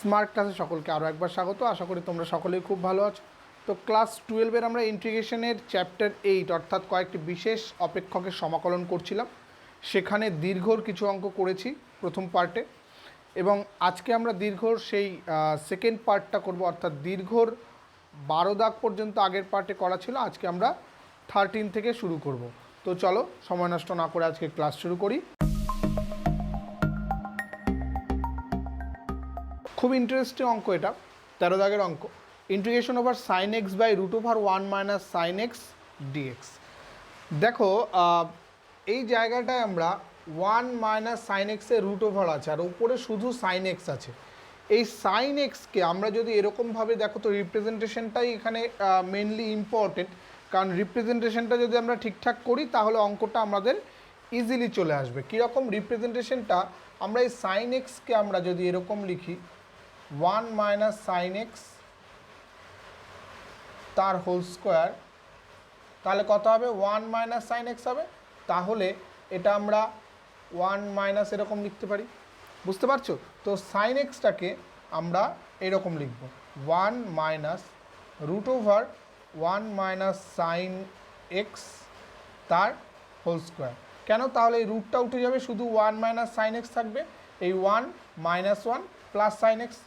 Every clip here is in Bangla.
স্মার্ট ক্লাসে সকলকে আরও একবার স্বাগত। আশা করি তোমরা সকলেই খুব ভালো আছো। তো ক্লাস 12-এর আমরা ইন্টিগ্রেশনের চ্যাপ্টার 8 অর্থাৎ কয়েকটি বিশেষ অপেক্ষকের সমাকলন করছিলাম। সেখানে দীর্ঘর কিছু অঙ্ক করেছি প্রথম পার্টে, এবং আজকে আমরা দীর্ঘর সেই সেকেন্ড পার্টটা করব, অর্থাৎ দীর্ঘর 12 দাগ পর্যন্ত আগের পার্টে করা ছিল, আজকে আমরা 13 থেকে শুরু করব। তো চলো সময় নষ্ট না করে আজকে ক্লাস শুরু করি। খুব ইন্টারেস্টিং অঙ্ক এটা, 13 দাগের অঙ্ক। Integration over sine x by root over 1 minus sine x dx. দেখো এই জায়গাটায় আমরা 1 মাইনাস সাইন এক্সের রুট ওভার আছে, আর উপরে শুধু সাইন এক্স আছে। এই সাইন এক্সকে আমরা যদি এরকমভাবে দেখো, তো রিপ্রেজেন্টেশনটাই এখানে মেনলি ইম্পর্টেন্ট, কারণ রিপ্রেজেন্টেশনটা যদি আমরা ঠিকঠাক করি তাহলে অঙ্কটা আমাদের ইজিলি চলে আসবে। কীরকম রিপ্রেজেন্টেশনটা? আমরা এই সাইন এক্সকে আমরা যদি এরকম লিখি 1 মাইনাস সাইন এক্স তার হোল স্কোয়ার, তাহলে কত হবে? 1 মাইনাস সাইন এক্স হবে। তাহলে এটা আমরা 1 মাইনাস এরকম লিখতে পারি, বুঝতে পারছো? তো সাইন এক্সটাকে আমরা এরকম লিখব 1 minus root over 1 minus sine x তার হোল স্কোয়ার। কেন? তাহলে এই রুটটা উঠে যাবে, শুধু 1 মাইনাস সাইন এক্স থাকবে, এই 1 মাইনাস 1 প্লাস সাইন এক্স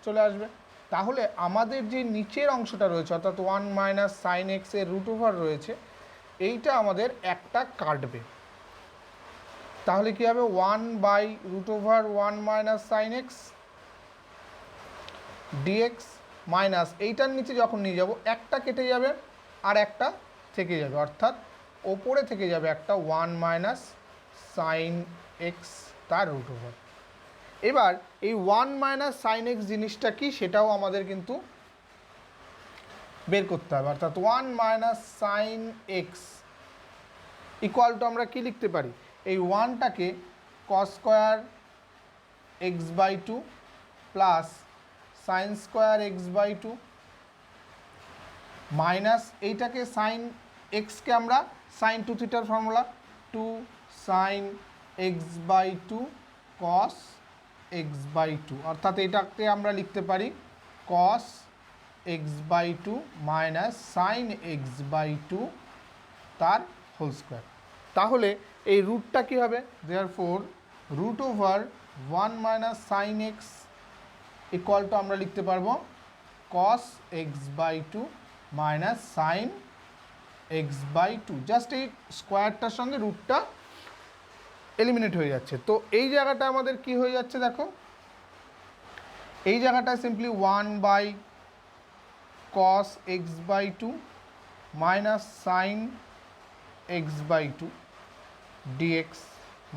চলে আসবে। তাহলে আমাদের যে নিচের অংশটা রয়েছে, অর্থাৎ 1 মাইনাস সাইন এক্সের রুট ওভার রয়েছে, এইটা আমাদের একটা কাটবে। তাহলে কী হবে? 1 by root over 1 minus sine x dx minus এইটার নিচে যখন নিয়ে যাব একটা কেটে যাবে আর একটা থেকে যাবে, অর্থাৎ ওপরে থেকে যাবে একটা 1 মাইনাস সাইন এক্স তার রুট ওভার। এবার এই 1 মাইনাস সাইন এক্স জিনিসটা কি সেটাও আমাদের কিন্তু বের করতে হবে, অর্থাৎ 1 minus sine x equal to আমরা কি লিখতে পারি? এই 1টাকে cos square x by 2 plus sine square x by 2 minus এইটাকে সাইন এক্সকে আমরা সাইন 2 থিটার formula 2 sine x by 2 cos x by 2, অর্থাৎ এটাকে আমরা লিখতে পারি cos x by 2 minus sine x by 2 তার হোল স্কোয়ার। তাহলে এই রুটটা কী হবে? Therefore root over 1 minus sine x equal to আমরা লিখতে পারবো cos x by 2 minus sine x by 2। Just এই স্কোয়ারটার সঙ্গে রুটটা এলিমিনেট হয়ে যাচ্ছে। তো এই জায়গাটা আমাদের কি হয়ে যাচ্ছে দেখো, এই জায়গাটায় simply 1 by cos x by 2 minus sine x by 2 dx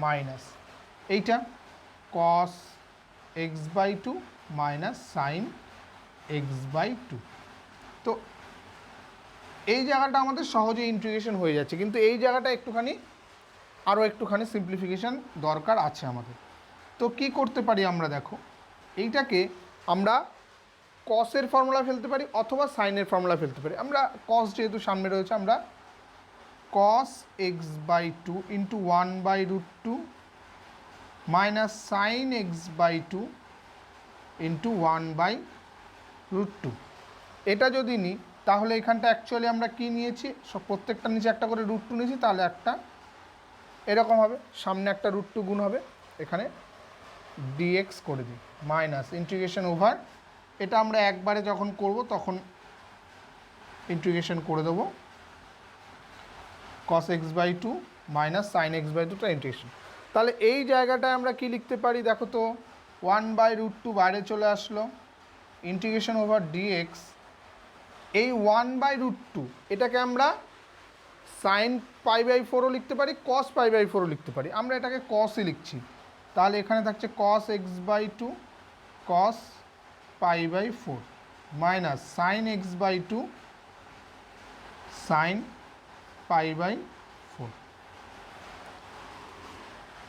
minus এইটা cos x by 2 minus sine x by 2। তো এই জায়গাটা আমাদের সহজে ইন্টিগ্রেশন হয়ে যাচ্ছে, কিন্তু এই জায়গাটা আরও একটুখানি সিম্পলিফিকেশান দরকার আছে আমাদের। তো কি করতে পারি আমরা? দেখো এইটাকে আমরা কসের ফর্মুলা ফেলতে পারি অথবা সাইনের ফর্মুলা ফেলতে পারি। আমরা কস যেহেতু সামনে রয়েছে, আমরা cos x by 2 into 1 by root 2 minus sine x by 2 into 1 by root 2 এটা যদি নিই, তাহলে এখানটা অ্যাকচুয়ালি আমরা কি নিয়েছি? সব প্রত্যেকটা নিচে একটা করে রুট 2 নিয়েছি, তাহলে একটা এরকম হবে, সামনে একটা রুট 2 গুণ হবে, এখানে ডিএক্স করে দিই মাইনাস ইন্টিগ্রেশন ওভার, এটা আমরা একবারে যখন করব তখন ইন্টিগ্রেশন করে দেবো cos x by 2 minus sine x by 2টা ইন্টিগ্রেশন। তাহলে এই জায়গাটায় আমরা কি লিখতে পারি? দেখো তো 1 বাই রুট 2 বাইরে চলে আসলো, ইন্টিগ্রেশন ওভার ডিএক্স, এই 1 বাই রুট 2 এটাকে আমরা সাইন পাই বাই 4ও লিখতে পারি, কস পাই বাই 4ও লিখতে পারি। আমরা এটাকে কসই লিখছি, তাহলে এখানে থাকছে cos x by 2 cos pi by 4 minus sine x by 2 sine pi by 4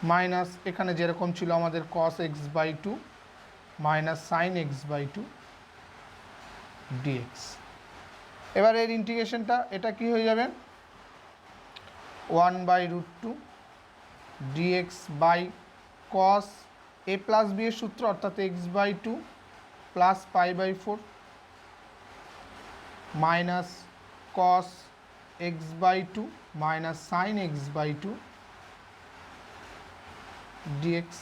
minus এখানে যেরকম ছিল আমাদের cos x by 2 minus sine x by 2 dx. এবার এর ইন্টিগ্রেশনটা এটা কি হয়ে যাবে? 1 by root 2 dx by cos a plus b এর সূত্র, অর্থাৎ x by 2 plus pi by 4 minus cos x by 2 minus sine x by 2 dx.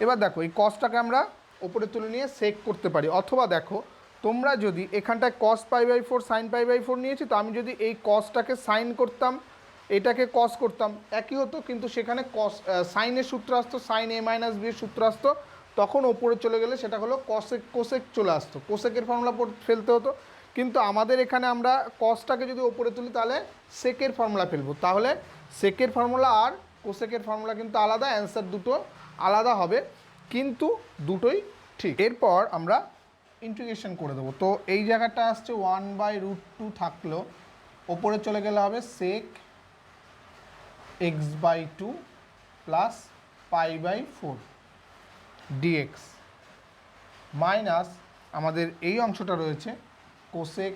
এবার দেখো এই কসটাকে আমরা ওপরে তুলে নিয়ে সেক করতে পারি, অথবা দেখো তোমরা যদি এখানটায় cos pi by 4 sine pi by 4 নিয়েছি, তো আমি যদি এই কসটাকে সাইন করতাম, এটাকে কস করতাম, একই হতো, কিন্তু সেখানে কস সাইনের সূত্র আসতো, সাইন এ মাইনাস বি এর সূত্র আসতো, তখন ওপরে চলে গেলে সেটা হলো কসেক, কোসেক চলে আসতো, কোসেকের ফর্মুলা ফেলতে হতো। কিন্তু আমাদের এখানে আমরা কসটাকে যদি ওপরে তুলি তাহলে সেকের ফর্মুলা ফেলবো, তাহলে সেকের ফর্মুলা আর কোসেকের ফর্মুলা কিন্তু আলাদা, অ্যান্সার দুটো আলাদা হবে, কিন্তু দুটোই ঠিক। এরপর আমরা ইন্টিগ্রেশন করে দেবো। তো এই জায়গাটা আসছে 1/√2 থাকলো, ওপরে চলে গেলে হবে sec x by 2 plus pi by 4 dx minus আমাদের এই অংশটা রয়েছে cosec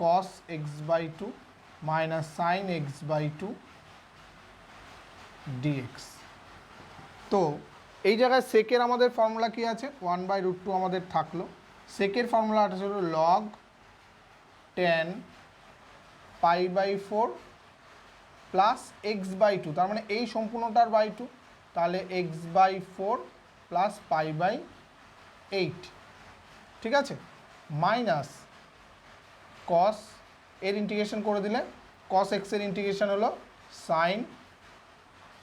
cos x by 2 minus sine x by 2 dx. তো এই জায়গায় সেকের আমাদের ফর্মুলা কী আছে, 1/√2 আমাদের থাকলো, সেকের ফর্মুলাটা হলো log 10 pi by 4 plus x by 2, তার মানে এই সম্পূর্ণটার বাই 2, তাহলে x by 4 plus pi by 8, ঠিক আছে, মাইনাস কস এর ইন্টিগ্রেশন করে দিলে কস এক্সের ইন্টিগ্রেশন হলো সাইন।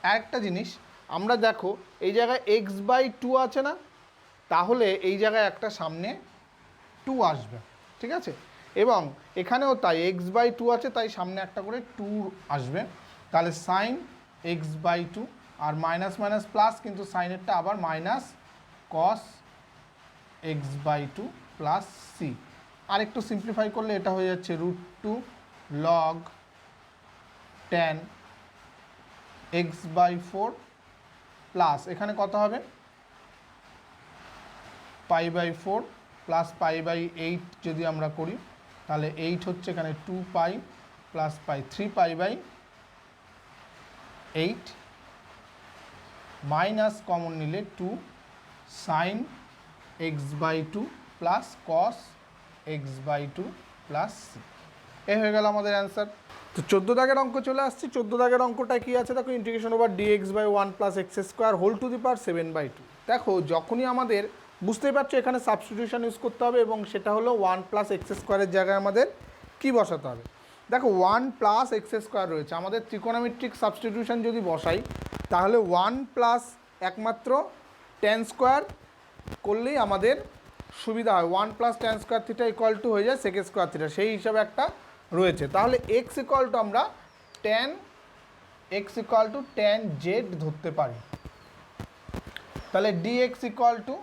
আরেকটা জিনিস আমরা দেখো এই জায়গায় এক্স বাই 2 আছে না, তাহলে এই জায়গায় একটা সামনে 2 আসবে, ঠিক আছে, এবং এখানেও তাই এক্স বাই 2 আছে, তাই সামনে একটা করে 2 আসবে, তাহলে সাইন এক্স বাই 2 আর মাইনাস মাইনাস প্লাস, কিন্তু সাইনেরটা আবার minus cos x by 2 plus c. আর একটু সিম্পলিফাই করলে এটা হয়ে যাচ্ছে √2 লগ 10 এক্স বাই 4 প্লাস এখানে কত হবে pi by 4 plus pi by 8, যদি আমরা করি তাহলে 8 হচ্ছে এখানে 2 pi plus pi 3 pi by 8 minus common নিলে 2 sine x by 2 plus cos x by 2 plus c. এ হয়ে গেল আমাদের অ্যান্সার। তো 14 দাগের অঙ্ক চলে আসছে। 14 দাগের অঙ্কটায় কী আছে দেখো, integration over dx by 1 plus x square whole to the power 7/2। দেখো যখনই আমাদের বুঝতেই পারছো এখানে সাবস্টিটিউশন ইউজ করতে হবে, এবং সেটা হলো 1 প্লাস এক্স স্কোয়ারের জায়গায় আমাদের কী বসাতে হবে। দেখো 1 প্লাস এক্স স্কোয়ার রয়েছে, আমাদের ত্রিকোণমিতিক সাবস্টিটিউশন যদি বসাই তাহলে 1 প্লাস একমাত্র tan স্কোয়ার করলেই আমাদের সুবিধা হয়। 1 plus tan square theta equal to হয়ে যায় সেক স্কোয়ার থিটা, সেই হিসাবে একটা রয়েছে। তাহলে এক্স ইকুয়াল টু আমরা tan জেড ধরতে পারি, তাহলে dx equal to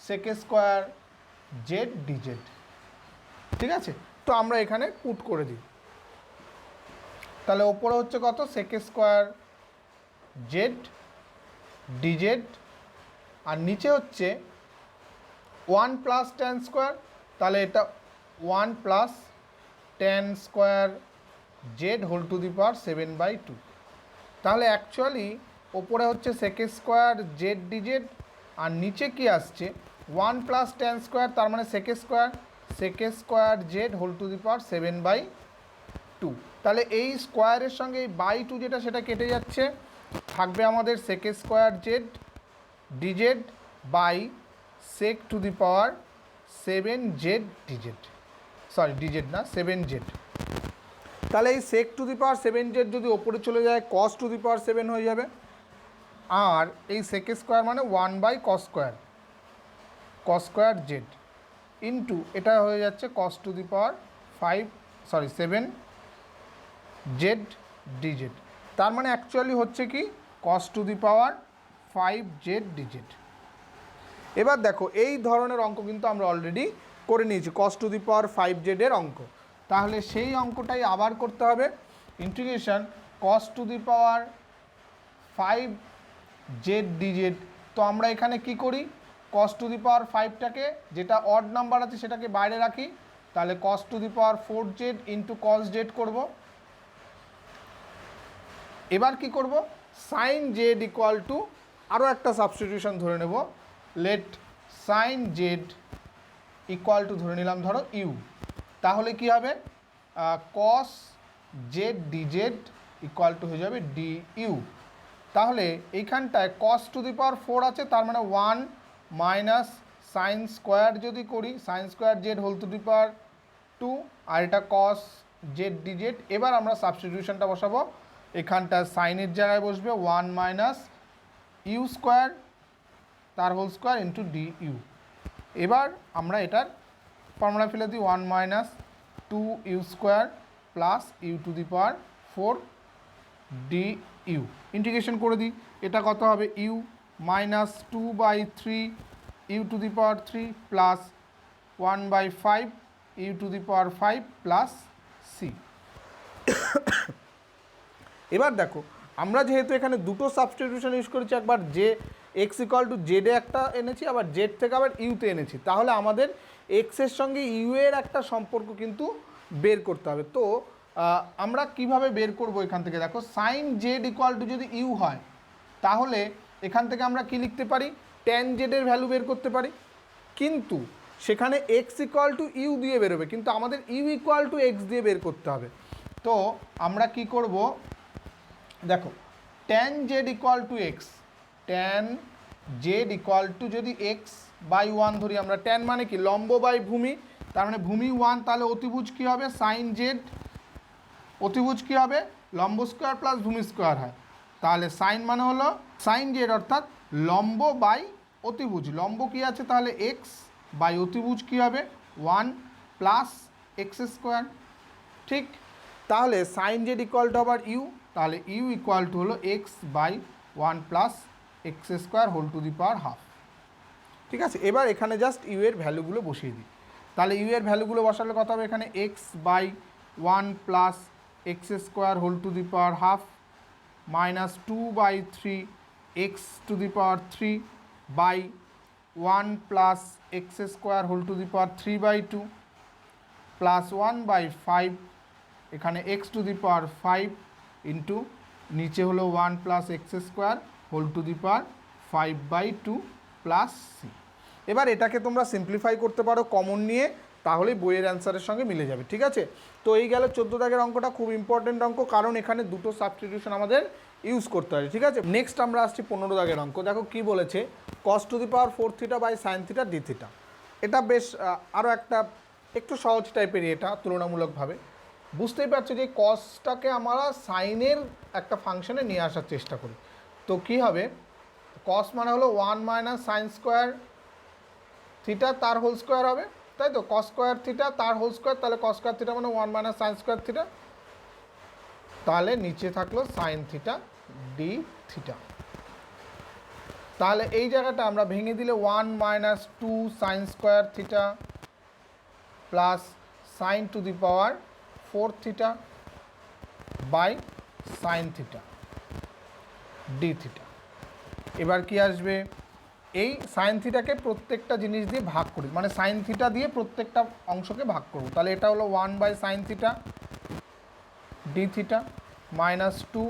sec square z dz, ঠিক আছে। তো আমরা এখানে পুট করে দিই, তাহলে ওপরে হচ্ছে কত সেক স্কোয়ার জেড ডিজেড, আর নিচে হচ্ছে 1 প্লাস tan স্কোয়ার, তাহলে এটা 1 plus tan square z whole to the power 7/2। তাহলে অ্যাকচুয়ালি ওপরে হচ্ছে সেক স্কোয়ার জেড ডিজেড, আর নিচে কি আসছে 1 প্লাস tan স্কোয়ার, তার মানে sec square z whole to the power 7/2। তাহলে এই স্কোয়ারের সঙ্গে এই বাই 2 যেটা সেটা কেটে যাচ্ছে, থাকবে আমাদের sec square z dz by sec to the power 7z dz, sorry dz না 7z। তাহলে এই সেক টু দি পাওয়ার 7z যদি ওপরে চলে যায় কস টু দি পাওয়ার 7 হয়ে যাবে, আর এই সেক স্কোয়ার মানে 1/cos স্কোয়ার জেড ইন্টু এটা হয়ে যাচ্ছে কস to the power 7z DZ, তার মানে অ্যাকচুয়ালি হচ্ছে কি কস to the power 5z DZ. এবার দেখো এই ধরনের অঙ্ক কিন্তু আমরা অলরেডি করে নিয়েছি কস টু দি পাওয়ার 5z এর অঙ্ক, তাহলে সেই অঙ্কটাই আবার করতে হবে। Integration cos to the power 5z DZ, তো আমরা এখানে কি করি কস টু দি পাওয়ার 5টাকে, যেটা অড নাম্বার আছে সেটাকে বাইরে রাখি, তাহলে cos to the power 4z into cos z করব। এবার কি করব সাইন জেড ইকুয়াল টু আরও একটা সাবস্টিটিউশন ধরে নেব, let sine z equal to ধরে নিলাম ধরো ইউ, তাহলে কি হবে cos z dz equal to হয়ে যাবে ডি ইউ। তাহলে এইখানটায় কস টু দি পাওয়ার 4 আছে, তার মানে 1 মাইনাস সাইন স্কোয়ার যদি করি sine square z whole to the power 2, আর এটা কস জেড ডিজেড। এবার আমরা সাবস্টিটিউশনটা বসাবো, এখানটা সাইনের জায়গায় বসবে 1 মাইনাস ইউ স্কোয়ার তার whole square into d u. এবার আমরা এটার ফর্মুলা ফেলে দিই 1 minus 2 u square plus u to the power 4 d u. Integration করে দিই, এটা কত হবে u minus 2/3 u to the power 3 plus 1/5 u to the power 5 plus c. এবার দেখো আমরা যেহেতু এখানে দুটো সাবস্টিটিউশন ইউজ করেছি, একবার যে এক্স ইকুয়াল টু জেডে একটা এনেছি, আবার জেড থেকে আবার ইউতে এনেছি, তাহলে আমাদের এক্সের সঙ্গে ইউ এর একটা সম্পর্ক কিন্তু বের করতে হবে। তো আমরা কিভাবে বের করব, এখান থেকে দেখো সাইন জেড ইকুয়াল টু যদি ইউ হয় তাহলে এখান থেকে আমরা কি লিখতে পারি, ট্যান জেডের ভ্যালু বের করতে পারি, কিন্তু সেখানে এক্স ইকুয়াল টু ইউ দিয়ে বেরোবে, কিন্তু আমাদের ইউ ইকুয়াল টু এক্স দিয়ে বের করতে হবে। তো আমরা কি করব দেখো, tan Z equal two x, tan Z equal to যদি এক্স বাই 1 ধরি আমরা, ট্যান মানে কি লম্ব বাই ভূমি, তার মানে ভূমি 1, তাহলে অতিভুজ কী হবে সাইন জেড, অতিভুজ কী হবে লম্ব স্কোয়ার প্লাস ভূমি স্কোয়ার হয়, তাহলে সাইন মানে হলো সাইন জেড অর্থাৎ লম্ব বাই অতিভুজ, লম্ব কী আছে তাহলে এক্স বাই অতিভুজ কী হবে 1 প্লাস এক্স স্কোয়ার। ঠিক, তাহলে সাইন জেড ইকুয়াল টু আবার ইউ, তাহলে ইউ ইকুয়াল টু হলো x by 1 plus x square whole to the power half. ঠিক আছে, এবার এখানে জাস্ট ইউ এর ভ্যালুগুলো বসিয়ে দিই, তাহলে ইউ এর ভ্যালুগুলো বসালে কত হবে, এখানে x by 1 plus x square whole to the power half minus 2/3 x to the power 3 by 1 plus x square whole to the power 3/2 plus 1/5 এখানে x to the power 5 into নিচে হলো 1 plus x square whole to the power 5/2 plus c. এবার এটাকে তোমরা সিম্পলিফাই করতে পারো কমন নিয়ে, তাহলেই বইয়ের অ্যান্সারের সঙ্গে মিলে যাবে। ঠিক আছে, তো এই গেল 14 দাগের অঙ্কটা, খুব ইম্পর্টেন্ট অঙ্ক, কারণ এখানে দুটো সাবস্টিটিউশন আমাদের ইউজ করতে হয়। ঠিক আছে, নেক্সট আমরা আসছি 15 দাগের অঙ্ক। দেখো কি বলেছে, cos to the power 4 theta by sine theta d theta. এটা বেশ আরও একটা একটু সহজ টাইপের, এটা তুলনামূলকভাবে বুঝতেই পারছো যে কসটাকে আমরা সাইনের একটা ফাংশনে নিয়ে আসার চেষ্টা করি। তো কি হবে, কস মানে হলো 1 মাইনাস সাইন স্কোয়ার থিটা তার হোল স্কোয়ার হবে, তাই তো, কস স্কোয়ার থিটা তার হোল স্কোয়ার, তাহলে কস স্কোয়ার থিটা মানে 1 মাইনাস সাইন স্কোয়ার থিটা, তাহলে নিচে থাকলো সাইন থিটা ডি থিটা। তাহলে এই জায়গাটা আমরা ভেঙে দিলে 1 minus 2 sine square theta plus sine to the power 4 theta by sine theta d theta. এবার কি আসবে, এই সাইন থিটাকে প্রত্যেকটা জিনিস দিয়ে ভাগ করি, মানে সাইন থিটা দিয়ে প্রত্যেকটা অংশকে ভাগ করব, তাহলে এটা হলো 1 by sine theta d theta minus 2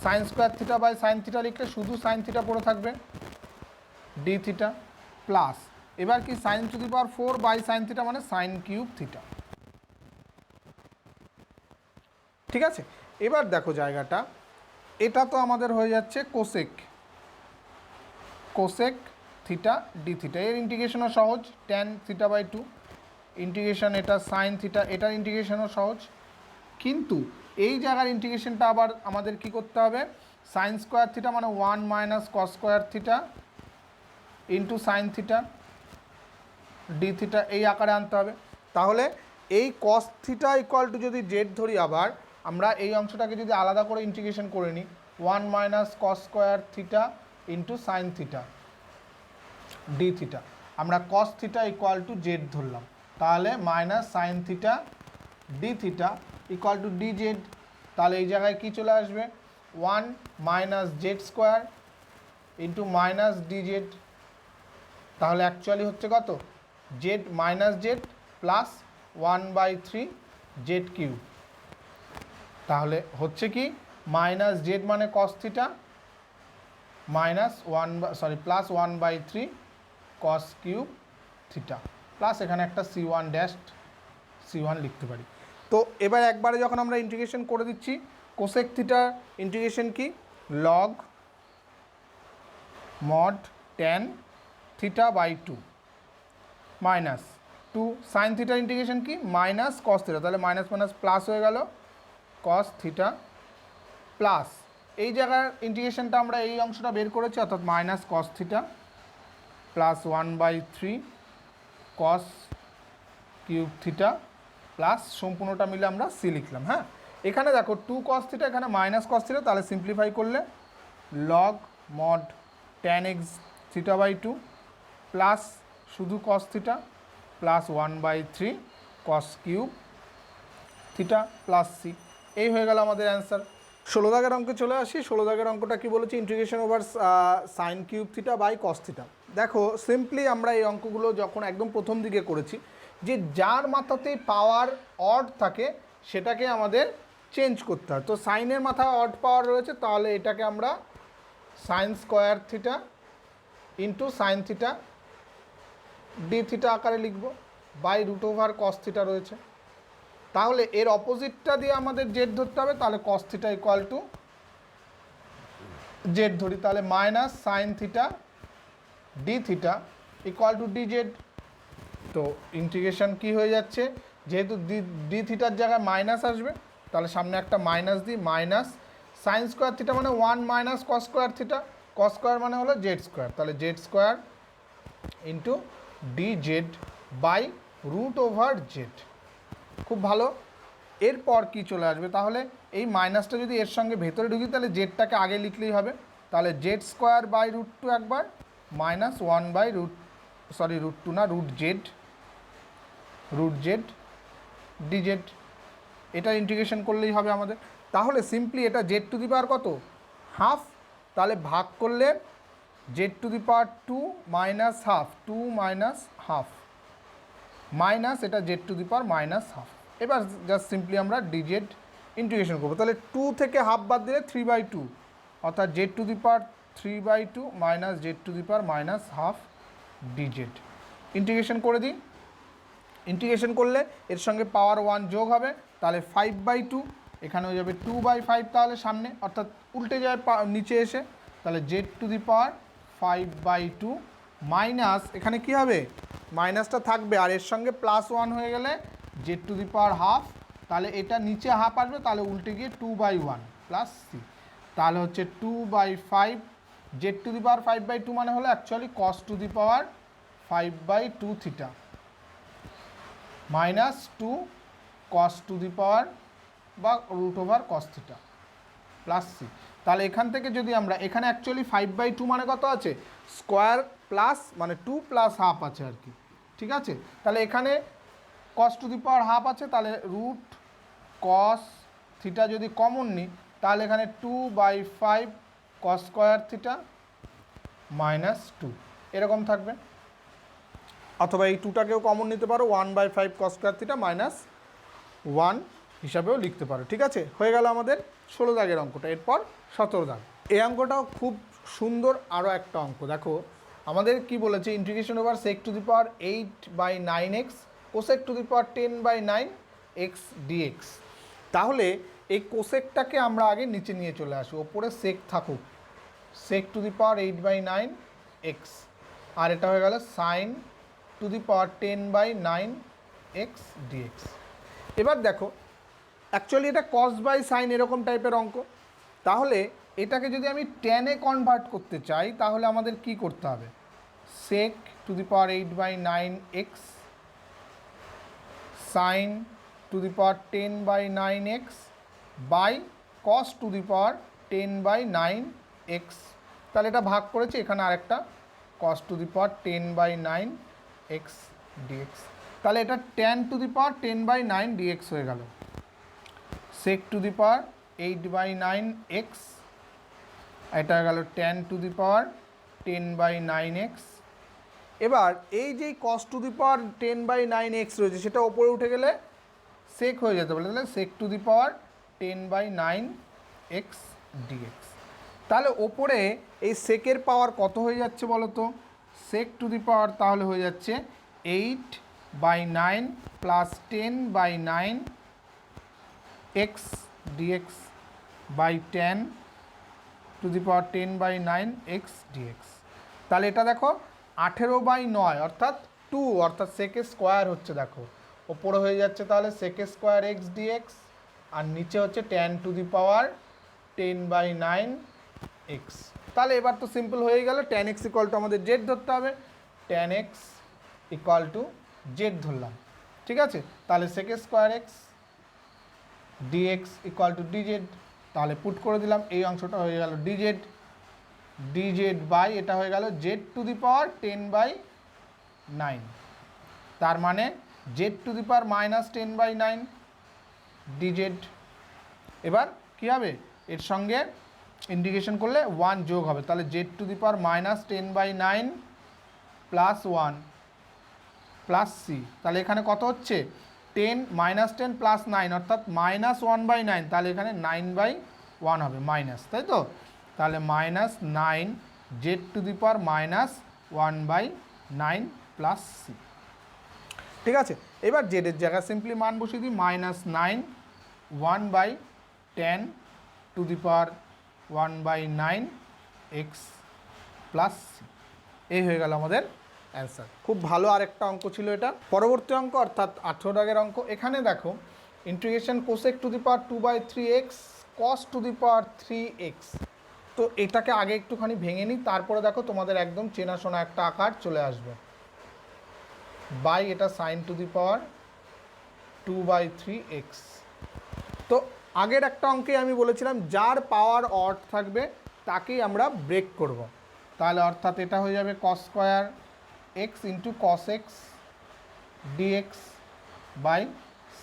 sine square theta by sine theta লিখলে শুধু সাইন থিটা পড়ে থাকবে ডি থিটা প্লাস, এবার কি sine to the power 4 by sine theta মানে সাইন কিউব থিটা। ঠিক আছে, এবার দেখো জায়গাটা, এটা তো আমাদের হয়ে যাচ্ছে cosec, cosec theta d theta, এর ইন্টিগ্রেশনও সহজ, ট্যান থিটা বাই 2 ইন্টিগ্রেশন, এটা সাইন থিটা, এটার ইন্টিগ্রেশনও সহজ, কিন্তু এই জায়গার ইন্টিগ্রেশনটা আবার আমাদের কি করতে হবে, সাইন স্কোয়ার থিটা মানে 1 minus cos square theta into sine theta d theta, এই আকারে আনতে হবে। তাহলে এই কস থিটা ইকুয়াল টু যদি জেড ধরি, আবার আমরা এই অংশটাকে যদি আলাদা করে ইন্টিগ্রেশন করে নিই 1 minus cos square theta into sine theta d theta, আমরা cos theta equal to z ধরলাম, তাহলে minus sine theta d theta equal to d z, তাহলে এই জায়গায় কি চলে আসবে 1 minus z square into minus d z, তাহলে অ্যাকচুয়ালি হচ্ছে কত z minus z plus 1/3 z cube, তাহলে হচ্ছে কি মাইনাস জেড মানে cos theta minus plus 1/3 cos cube theta plus এখানে একটা C1 ড্যাশ C1 লিখতে পারি। তো এবার একবারে যখন আমরা ইন্টিগ্রেশন করে দিচ্ছি, কোসেক থিটার ইন্টিগ্রেশন কি, log mod tan theta by 2 minus 2 sine থিটার ইন্টিগ্রেশন কি, মাইনাস কস থিটা, তাহলে মাইনাস মাইনাস প্লাস হয়ে গেল কস থিটা প্লাস এই জায়গার ইন্টিগ্রেশনটা আমরা এই অংশটা বের করেছি, অর্থাৎ minus cos theta plus 1/3 cos cube theta plus সম্পূর্ণটা মিলে আমরা সি লিখলাম। হ্যাঁ, এখানে দেখো 2 কস থিটা, এখানে মাইনাস কস থিটা, তাহলে সিম্পলিফাই করলে log mod tan x theta by 2 plus শুধু cos theta plus 1/3 cos cube theta plus c. এই হয়ে গেল আমাদের অ্যান্সার। 16 দাগের অঙ্কে চলে আসি। 16 দাগের অঙ্কটা কি বলেছি, integration over sine cube theta by cos theta. দেখো সিম্পলি আমরা এই অঙ্কগুলো যখন একদম প্রথম দিকে করেছি, যে যার মাথাতে পাওয়ার অড থাকে সেটাকে আমাদের চেঞ্জ করতে হয়। তো সাইনের মাথায় অড পাওয়ার রয়েছে, তাহলে এটাকে আমরা sine square theta into sine theta d theta আকারে লিখব, by root over cos theta রয়েছে। তাহলে এর অপোজিটটা দিয়ে আমাদের জেড ধরতে হবে, তাহলে কস থিটা ইকুয়াল টু জেড ধরি, তাহলে minus sine theta d theta equal to d Z. তো ইন্টিগ্রেশন কি হয়ে যাচ্ছে, যেহেতু ডি থিটার জায়গায় মাইনাস আসবে, তাহলে সামনে একটা মাইনাস দিই, মাইনাস সাইন স্কোয়ার থিটা মানে 1 minus cos square theta, cos square মানে হলো জেড স্কোয়ার, তাহলে z square into d z by root over z. খুব ভালো। এরপর কি চলে আসবে, তাহলে এই মাইনাসটা যদি এর সঙ্গে ভেতরে ঢুকি, তাহলে জেডটাকে আগে লিখলেই হবে, তাহলে জেড স্কোয়ার বাই রুট 2 একবার মাইনাস 1 বাই রুট রুট 2 না রুট জেড ডিজেড। এটা ইন্টিগ্রেশন করলেই হবে আমাদের। তাহলে সিম্পলি এটা জেড টু দি পাওয়ার কত, হাফ, তাহলে ভাগ করলে z to the power 2 minus half, 2 minus half minus এটা z to the power minus half. এবার জাস্ট সিম্পলি আমরা ডিজেড ইন্টিগ্রেশন করবো, তাহলে 2 থেকে হাফ বাদ দিলে 3/2, অর্থাৎ z to the power 3/2 minus z to the power minus half dz. Integration করে দিই, ইন্টিগ্রেশন করলে এর সঙ্গে পাওয়ার 1 যোগ হবে, তাহলে 5/2, এখানে হয়ে যাবে 2/5, তাহলে সামনে অর্থাৎ উল্টে যায় নিচে এসে, তাহলে z to the power 5/2 minus এখানে কি হবে, মাইনাসটা থাকবে আর এর সঙ্গে প্লাস 1 হয়ে গেলে Z to the power half, তাহলে এটা নিচে হাফ আসবে, তাহলে উল্টে গিয়ে 2/1 প্লাস সি, তাহলে হচ্ছে 2/5 জেড টু দি পাওয়ার 5/2 মানে হলো actually cos to the power 5/2 theta minus 2 cos to the power বা root over cos theta plus c. তাহলে এখান থেকে যদি আমরা এখানে অ্যাকচুয়ালি 5/2 মানে কত আছে, স্কোয়ার প্লাস মানে 2 প্লাস হাফ আছে আর কি, ঠিক আছে। তাহলে এখানে কস টু দি পাওয়ার হাফ আছে, তাহলে রুট কস থিটা যদি কমন নিই, তাহলে এখানে 2/5 কস স্কোয়ার থিটা মাইনাস 2 এরকম থাকবে, অথবা এই 2টাকেও কমন নিতে পারো, 1/5 কস স্কোয়ার থিটা মাইনাস 1 হিসাবেও লিখতে পারো, ঠিক আছে। হয়ে গেল আমাদের 16 দাগের অঙ্কটা। এরপর 17 দাগ, এই অঙ্কটাও খুব সুন্দর আরও একটা অঙ্ক। দেখো আমাদের কি বলেছে, integration over sec to the power 8/9x cosec to the power 10/9x dx। তাহলে এই কোসেকটাকে আমরা আগে নিচে নিয়ে চলে আসি, ওপরে সেক থাকুক, সেক টু দি পাওয়ার 8/9x, আর এটা হয়ে গেল sine to the power 10/9x dx। এবার দেখো অ্যাকচুয়ালি এটা কস বাই সাইন এরকম টাইপের অঙ্ক, তাহলে এটাকে যদি আমি টেনে কনভার্ট করতে চাই, তাহলে আমাদের কি করতে হবে, sec to the power 8/9x sine to the power 10/9x by cos to the power 10/9x, তাহলে এটা ভাগ করেছি, এখানে আরেকটা কস to the power 10/9x dx, তাহলে এটা tan two the power 10/9 dx হয়ে গেল, সেক টু দি পাওয়ার 8/9x, এটা হয়ে গেল tan two the power 10/9x। এবার এই যে কস টু দি পাওয়ার 10/9x রয়েছে, সেটা ওপরে উঠে গেলে সেক হয়ে যেতে পারে, তাহলে সেক to the power 10/9x dx। তাহলে ওপরে এই সেকের পাওয়ার কত হয়ে যাচ্ছে বলো তো, সেক টু দি পাওয়ার তাহলে হয়ে যাচ্ছে 8 by 9 plus 10 by 9 x dx by 10 to the power 10 by 9 x dx. তাহলে এটা দেখো 18/9 অর্থাৎ 2 অর্থাৎ সেকে স্কোয়ার হচ্ছে, দেখো ওপরে হয়ে যাচ্ছে তাহলে সেকে স্কোয়ার এক্স ডিএক্স আর নিচে হচ্ছে 10 to the power 10 by 9 x. তাহলে এবার তো সিম্পল হয়ে গেল, tan x ইকুয়াল টু আমাদের জেড ধরতে হবে, tan x equal to z ধরলাম, ঠিক আছে। তাহলে sec square x dx equal to dz, তাহলে পুট করে দিলাম, এই অংশটা হয়ে গেল ডিজেড, ডিজেড বাই এটা হয়ে গেল z to the power 10 by 9, তার মানে z to the power minus 10 by 9 dz. এবার কী হবে, এর সঙ্গে ইন্টিগ্রেশন করলে 1 যোগ হবে, তাহলে z to the power minus 10 by 9 plus 1 plus c. তাহলে এখানে কত হচ্ছে 10 মাইনাস 10 প্লাস 9 অর্থাৎ মাইনাস 1/9, তাহলে এখানে 9/1 হবে মাইনাস, তাই তো। তাহলে minus 9 z to the power minus 1/9 plus c, ঠিক আছে। এবার জেডের জায়গায় সিম্পলি মান বসিয়ে দিই, minus 9 1/10 to the power 1/9 x plus c, এই হয়ে গেল আমাদের অ্যান্সার। খুব ভালো আরেকটা অঙ্ক ছিল এটা, পরবর্তী অঙ্ক অর্থাৎ 18 দাগের অঙ্ক। এখানে দেখো integration cosec to the power 2/3x cos to the power 3x। তো এটাকে আগে একটুখানি ভেঙে নিই, তারপরে দেখো তোমাদের একদম চেনাশোনা একটা আকার চলে আসবে, বাই এটা sign to the power 2/3x। তো আগের একটা অঙ্কে আমি বলেছিলাম যার পাওয়ার অড থাকবে তাকেই আমরা ব্রেক করব, তাহলে অর্থাৎ এটা হয়ে যাবে cos square x into cos x dx by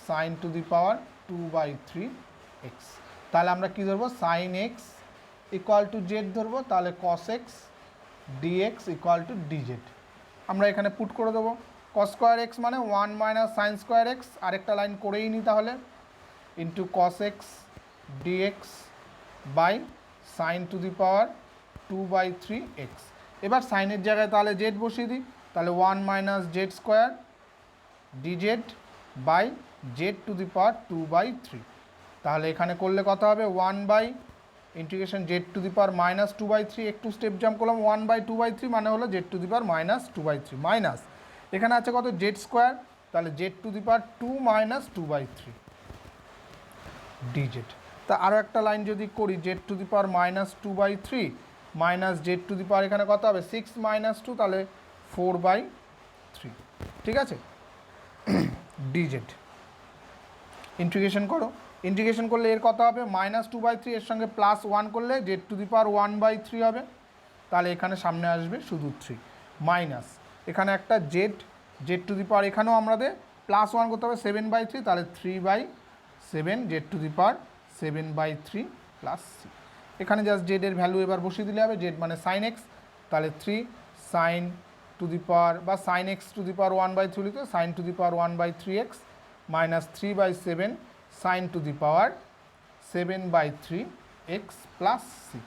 sine to the power 2/3x। তাহলে আমরা কী ধরবো, sine x equal to z ধরবো, তাহলে cos x dx equal to dz. আমরা এখানে পুট করে দেবো, কস স্কোয়ার এক্স মানে 1 মাইনাস সাইন স্কোয়ার এক্স, আরেকটা লাইন করেই নিই তাহলে, into cos x dx by sine to the power 2/3x। এবার সাইনের জায়গায় তাহলে জেড বসিয়ে দিই, তাহলে 1 minus z square dz by z to the power 2/3। তাহলে এখানে করলে কত হবে, 1 by integration z to the power minus 2/3, একটু স্টেপ জাম্প করলাম, 1/2/3 মানে হলো z to the power minus 2/3 minus এখানে আছে কত জেড স্কোয়ার, তাহলে z to the power 2 minus 2/3 dz. তা আরও একটা লাইন যদি করি, z to the power minus 2/3 minus z to the পাওয়ার এখানে কত হবে 6 মাইনাস 2, তাহলে 4/3, ঠিক আছে। ডিজেড ইন্টিগ্রেশন করো, ইন্টিগ্রেশন করলে এর কত হবে মাইনাস 2/3, এর সঙ্গে প্লাস 1 করলে জেড টু দি পাওয়ার 1/3 হবে, তাহলে এখানে সামনে আসবে শুধু 3 মাইনাস এখানে একটা z, z to the power এখানেও আমাদের প্লাস 1 করতে হবে 7/3, তাহলে 3/7 z to the power 7/3 plus c. এখানে জাস্ট জেডের ভ্যালু এবার বসিয়ে দিলে হবে, জেড মানে সাইন এক্স, তাহলে 3 সাইন টু দি পাওয়ার বা sine x to the power 1/3 লিখতে sine to the power 1/3x minus 3/7 sine to the power 7/3x plus c.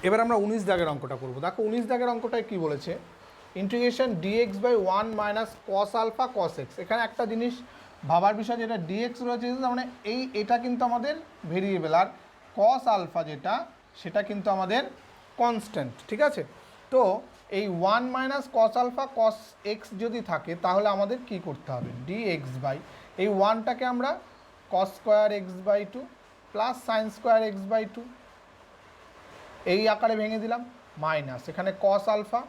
এবার আমরা 19 দাগের অঙ্কটা করব। দেখো 19 দাগের অঙ্কটায় কী বলেছে, integration dx by 1 minus cos alpha cos x. এখানে একটা জিনিস ভাবার বিষয়, যেটা dx রয়েছে মানে এটা কিন্তু আমাদের ভেরিয়েবল, আর কস আলফা যেটা সেটা কিন্তু আমাদের কনস্ট্যান্ট, ঠিক আছে। তো এই 1 minus cos alpha cos x যদি থাকে তাহলে আমাদের কি করতে হবে, dx বাই এই 1টাকে আমরা cos square x/2 plus sine square x/2 এই আকারে ভেঙে দিলাম, মাইনাস এখানে কস আলফা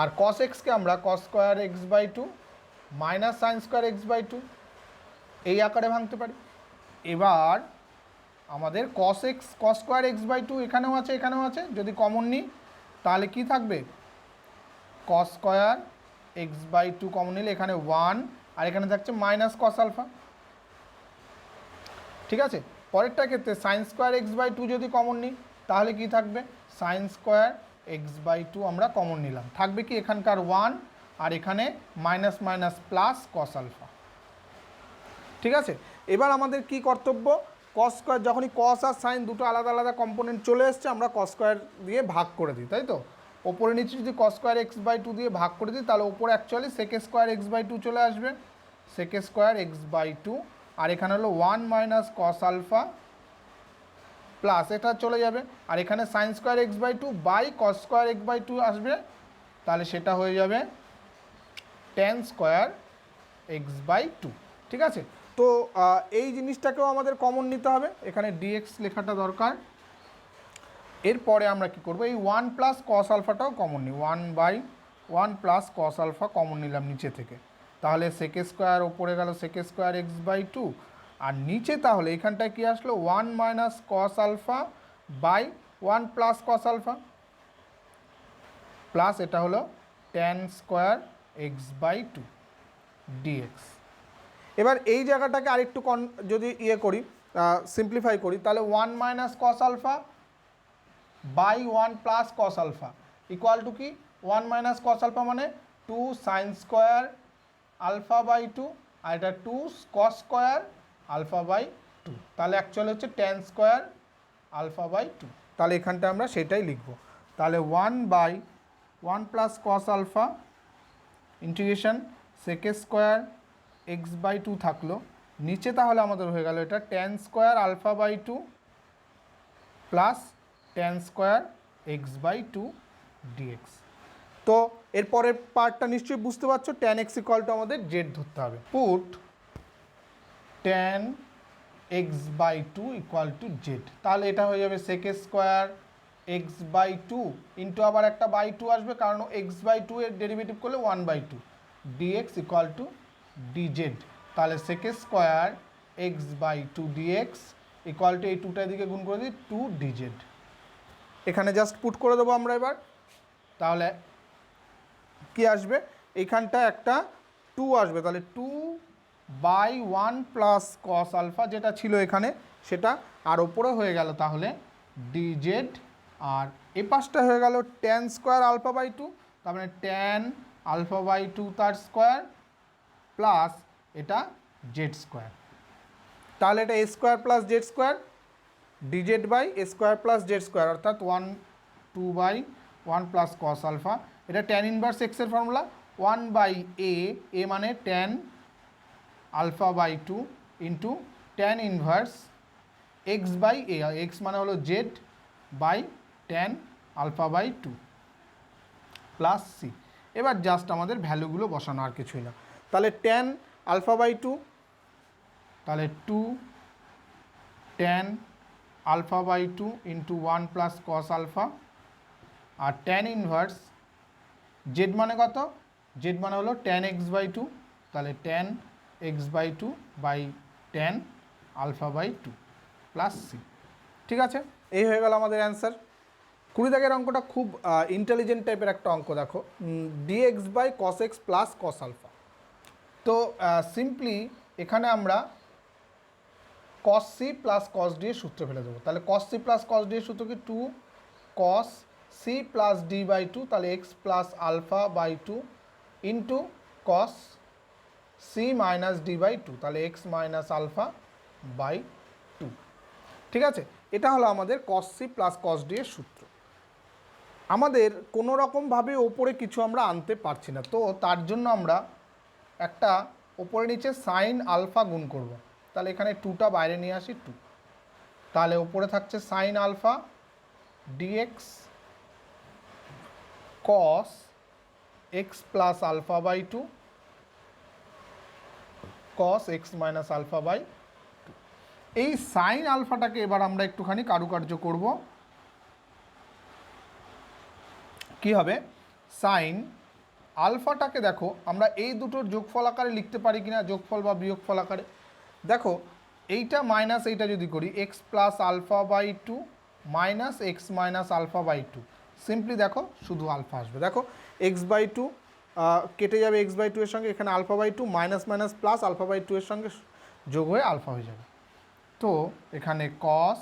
আর কস এক্সকে আমরা cos square x/2 minus sine square x/2 এই আকারে ভাঙতে পারি। এবার আমাদের cos x cos square x/2 এখানেও আছে এখানেও আছে, যদি কমন নিই তাহলে কি থাকবে, কস স্কোয়ার x/2 কমন নিলে এখানে 1 আর এখানে থাকছে মাইনাস কস আলফা, ঠিক আছে। পরেরটার ক্ষেত্রে সাইন স্কোয়ার x/2 যদি কমন নিই তাহলে কি থাকবে, সাইন স্কোয়ার x/2 আমরা কমন নিলাম, থাকবে কি এখানকার 1 আর এখানে minus minus plus cos alpha, ঠিক আছে। এবার আমাদের কি কর্তব্য, কস স্কোয়ার যখনই কস আর সাইন দুটো আলাদা আলাদা কম্পোনেন্ট চলে এসছে আমরা কস স্কোয়ার দিয়ে ভাগ করে দিই, তাই তো। ওপরে নিচে যদি cos square x by two দিয়ে ভাগ করে দিই তাহলে ওপরে অ্যাকচুয়ালি সেকে স্কোয়ার এক্স বাই টু চলে আসবে, সেকে স্কোয়ার এক্স বাই টু, আর এখানে হলো 1 মাইনাস কস আলফা প্লাস এটা চলে যাবে, আর এখানে sine square x by two by cos square x by two আসবে, তাহলে সেটা হয়ে যাবে tan square x by two. ঠিক আছে, তো এই জিনিসটাকেও আমাদের কমন নিতে হবে, এখানে ডিএক্স লেখাটা দরকার। এরপরে আমরা কি করব, এই 1 প্লাস কস আলফাটাও কমন নিই, 1/1 প্লাস কস আলফা কমন নিলাম নিচে থেকে, তাহলে সেকে স্কোয়ার ওপরে গেল সেকে স্কোয়ার এক্স বাই টু, আর নিচে তাহলে এখানটায় কি আসলো 1 minus cos alpha by 1 plus cos alpha plus এটা হলো tan square x by two dx. এবার এই জায়গাটাকে আরেকটু যদি করি সিম্পলিফাই করি, তাহলে 1 minus cos alpha by 1 plus cos alpha equal to কি, 1 মাইনাস কস আলফা মানে 2 sine square alpha by two, আর এটা 2 cos square alpha by two, তাহলে অ্যাকচুয়ালি হচ্ছে tan square alpha by two, তাহলে এখানটা আমরা সেটাই লিখব। তাহলে 1/1 প্লাস কস আলফা ইন্টিগ্রেশন সেকে স্কোয়ার এক্স বাই টু থাকলো, নিচে তাহলে আমাদের হয়ে গেল এটা tan square alpha by two plus tan square x by two dx. তো এরপরের পার্টটা নিশ্চয়ই বুঝতে পারছো, টেন এক্স ইকুয়াল টু আমাদের জেড ধরতে হবে। Put tan x by two equal to z, তাহলে এটা হয়ে যাবে sec square x by two into আবার একটা বাই টু আসবে, কারণ এক্স বাই টু এর ডেরিভেটিভ করলে 1/2 ডিএক্স ইকুয়াল টু ডিজেড, তাহলে sec square x by two dx equal to এই টুটার দিকে গুণ করে দিই 2 ডিজেড। এখানে জাস্ট পুট করে দেবো আমরা এবার, তাহলে কি আসবে, এইখানটা একটা 2 আসবে, তাহলে 2/1 প্লাস কস আলফা যেটা ছিল এখানে সেটা, আর ওপরে হয়ে গেল তাহলে ডিজেড, আর এ পাশটা হয়ে গেল tan square alpha by two, তার মানে টেন আলফা বাই টু তার স্কোয়ার প্লাস এটা জেড স্কোয়ার, তাহলে এটা a square plus z square dz by a square plus z square, অর্থাৎ 2/1 প্লাস কস আলফা, এটা ট্যান ইনভার্স এক্সের ফর্মুলা 1/a, এ মানে tan alpha by two into tan inverse x by a, x মানে হলো z by tan alpha by two plus c. এবার জাস্ট আমাদের ভ্যালুগুলো বসানো, আর কিছুই না, তাহলে ট্যান আলফা বাই টু, তাহলে 2 tan alpha by two into 1 plus cos alpha, আর ট্যান ইনভার্স জেড মানে কত, জেড মানে হলো ট্যান এক্স বাই টু, তাহলে tan x by two by tan alpha by two plus c. ঠিক আছে, এই হয়ে গেল আমাদের অ্যান্সার। 20 দাগের অঙ্কটা খুব ইন্টেলিজেন্ট টাইপের একটা অঙ্ক, দেখো dx by cos x plus cos alpha. তো সিম্পলি এখানে আমরা cos c plus cos d এর সূত্র ফেলে দেবো, তাহলে cos c plus cos d এর সূত্র কি 2 cos c plus d by two, তাহলে x plus alpha by two into cos c minus d by two, তাহলে x minus alpha by two. ঠিক আছে, এটা হলো আমাদের cos c plus cos d এর সূত্র। আমাদের কোনো রকমভাবে ওপরে কিছু আমরা আনতে পারছি না, তো তার জন্য আমরা একটা ওপরে নিচে সাইন আলফা গুণ করব, তাহলে এখানে 2টা বাইরে নিয়ে আসি 2, তাহলে ওপরে থাকছে sine alpha dx cos x plus alpha by two cos x minus alpha by two. এই সাইন আলফাটাকে এবার আমরা একটুখানি কারুকার্য করব, কি হবে, সাইন আলফাটাকে দেখো আমরা এই দুটোর যোগফল আকারে লিখতে পারি কিনা, যোগফল বা বিয়োগফল আকারে। দেখো এইটা মাইনাস এইটা যদি করি x plus alpha by two minus x minus alpha by two, simply দেখো শুধু আলফা আসবে, দেখো এক্স বাই টু কেটে যাবে এক্স বাই টু এর সঙ্গে, এখানে alpha by two minus minus plus alpha by two এর সঙ্গে যোগ হয়ে আলফা হয়ে যাবে। তো এখানে cos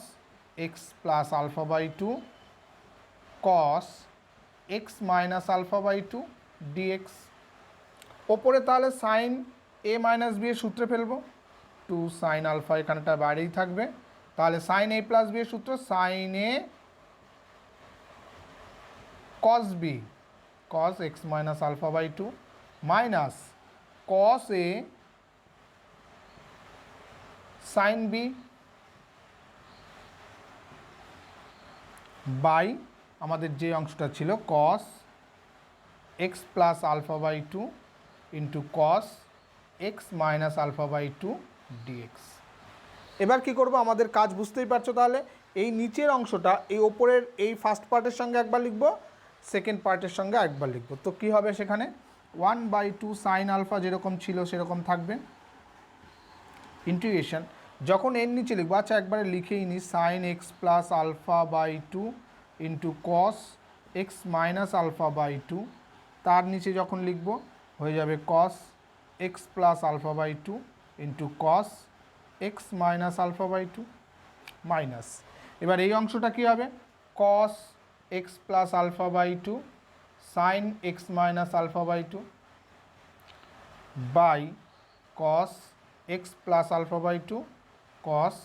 x plus alpha by two cos x minus alpha by two dx, ওপরে তাহলে সাইন এ মাইনাস বি এর সূত্রে ফেলবো, 2 সাইন আলফা এখানটা বাইরেই থাকবে, তাহলে সাইন এ প্লাস বি এর সূত্র sign A cos b cos x minus alpha by 2 minus cos a sin b by আমাদের যে অংশটা ছিল cos x plus alpha by 2 into cos x minus alpha by 2 dx। এবার কি করব, আমাদের কাজ বুঝতেই পারছো। তাহলে এই নিচের অংশটা এই ওপরের এই ফার্স্ট পার্টের সঙ্গে একবার লিখব, সেকেন্ড পার্টের সঙ্গে একবার লিখব। তো কি হবে সেখানে 1/2 সাইন আলফা যেরকম ছিল সেরকম থাকবে, ইন্টিগ্রেশন যখন এর নিচে লিখবো, আচ্ছা একবারে লিখেই নি, sine x plus alpha by 2 into cos x minus alpha by 2, তার নিচে যখন লিখব হয়ে যাবে cos x plus alpha by 2 into cos x minus alpha by 2 minus, এবার এই অংশটা কী হবে, cos x plus alpha by 2 sine x minus alpha by 2 by cos x plus alpha by 2 cos